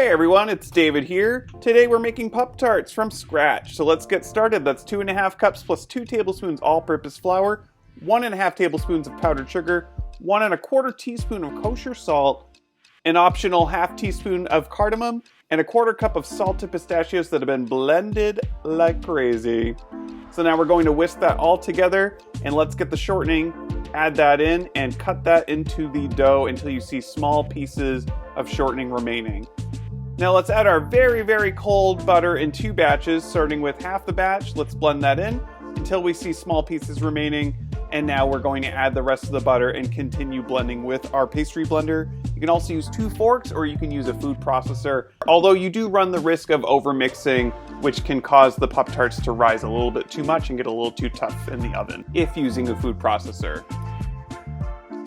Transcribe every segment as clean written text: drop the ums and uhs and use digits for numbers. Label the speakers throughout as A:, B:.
A: Hey everyone, it's David here. Today we're making Pop-Tarts from scratch. So let's get started. That's 2.5 cups plus 2 tablespoons all-purpose flour, 1.5 tablespoons of powdered sugar, 1.25 teaspoon of kosher salt, an optional 1/2 teaspoon of cardamom, and 1/4 cup of salted pistachios that have been blended like crazy. So now we're going to whisk that all together, and let's get the shortening, add that in, and cut that into the dough until you see small pieces of shortening remaining. Now let's add our very cold butter in 2 batches, starting with half the batch. Let's blend that in until we see small pieces remaining. And now we're going to add the rest of the butter and continue blending with our pastry blender. You can also use 2 forks or you can use a food processor. Although you do run the risk of overmixing, which can cause the Pop-Tarts to rise a little bit too much and get a little too tough in the oven if using a food processor.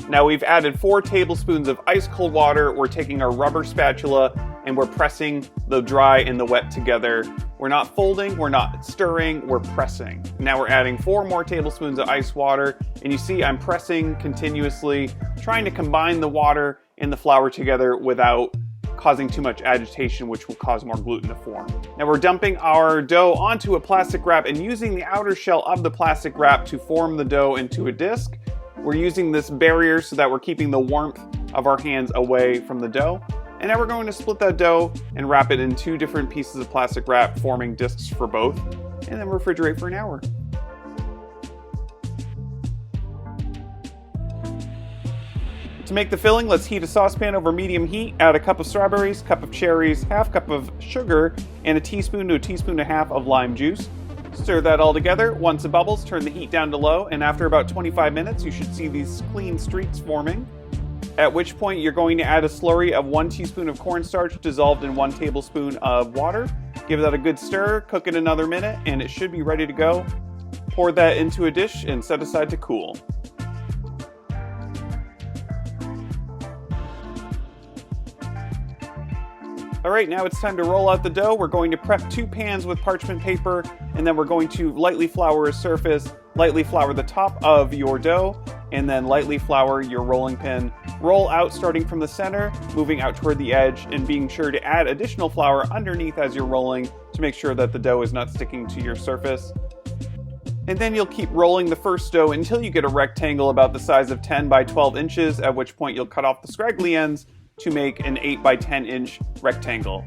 A: Now we've added 4 tablespoons of ice cold water. We're taking our rubber spatula and we're pressing the dry and the wet together. We're not folding, we're not stirring, we're pressing. Now we're adding 4 more tablespoons of ice water, and you see I'm pressing continuously, trying to combine the water and the flour together without causing too much agitation, which will cause more gluten to form. Now we're dumping our dough onto a plastic wrap and using the outer shell of the plastic wrap to form the dough into a disc. We're using this barrier so that we're keeping the warmth of our hands away from the dough. And now we're going to split that dough and wrap it in 2 different pieces of plastic wrap, forming discs for both, and then refrigerate for an hour. To make the filling, let's heat a saucepan over medium heat, add a cup of strawberries, cup of cherries, 1/2 cup of sugar, and a teaspoon to a teaspoon and a half of lime juice. Stir that all together. Once it bubbles, turn the heat down to low, and after about 25 minutes, you should see these clean streaks forming. At which point you're going to add a slurry of 1 teaspoon of cornstarch dissolved in 1 tablespoon of water. Give that a good stir, cook it another minute, and it should be ready to go. Pour that into a dish and set aside to cool. Alright, now it's time to roll out the dough. We're going to prep 2 pans with parchment paper, and then we're going to lightly flour a surface, lightly flour the top of your dough, and then lightly flour your rolling pin. Roll out starting from the center, moving out toward the edge, and being sure to add additional flour underneath as you're rolling to make sure that the dough is not sticking to your surface. And then you'll keep rolling the first dough until you get a rectangle about the size of 10 by 12 inches, at which point you'll cut off the scraggly ends to make an 8 by 10 inch rectangle.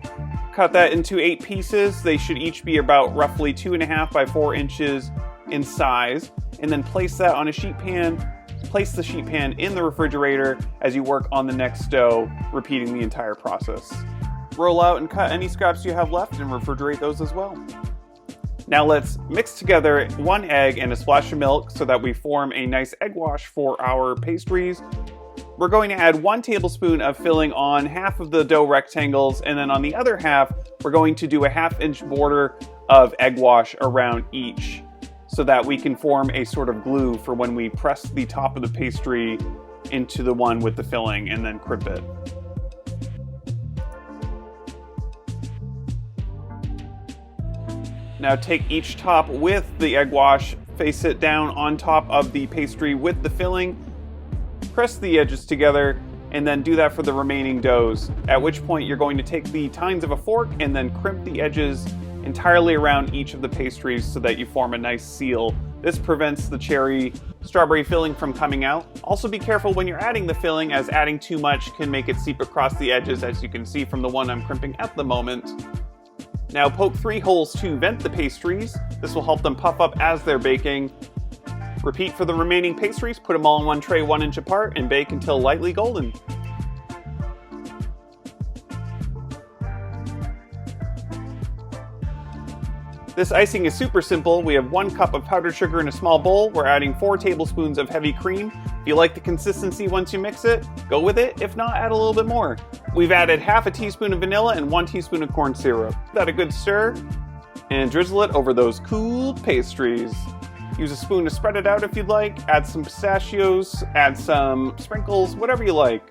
A: Cut that into 8 pieces. They should each be about roughly 2.5 by 4 inches in size, and then place that on a sheet pan. Place the sheet pan in the refrigerator as you work on the next dough, repeating the entire process. Roll out and cut any scraps you have left and refrigerate those as well. Now let's mix together 1 egg and a splash of milk so that we form a nice egg wash for our pastries. We're going to add 1 tablespoon of filling on half of the dough rectangles, and then on the other half, we're going to do a 1/2 inch border of egg wash around each, so that we can form a sort of glue for when we press the top of the pastry into the one with the filling and then crimp it. Now take each top with the egg wash, face it down on top of the pastry with the filling, press the edges together, and then do that for the remaining doughs, at which point you're going to take the tines of a fork and then crimp the edges entirely around each of the pastries so that you form a nice seal. This prevents the cherry strawberry filling from coming out. Also be careful when you're adding the filling, as adding too much can make it seep across the edges, as you can see from the one I'm crimping at the moment. Now poke 3 holes to vent the pastries. This will help them puff up as they're baking. Repeat for the remaining pastries, put them all in one tray 1 inch apart, and bake until lightly golden. This icing is super simple. We have 1 cup of powdered sugar in a small bowl. We're adding 4 tablespoons of heavy cream. If you like the consistency once you mix it, go with it. If not, add a little bit more. We've added 1/2 teaspoon of vanilla and 1 teaspoon of corn syrup. Give that a good stir and drizzle it over those cooled pastries. Use a spoon to spread it out if you'd like. Add some pistachios, add some sprinkles, whatever you like.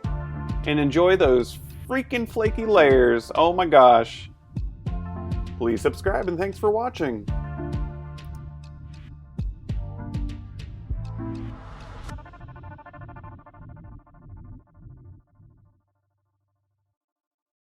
A: And enjoy those freaking flaky layers. Oh my gosh. Please subscribe and thanks for watching.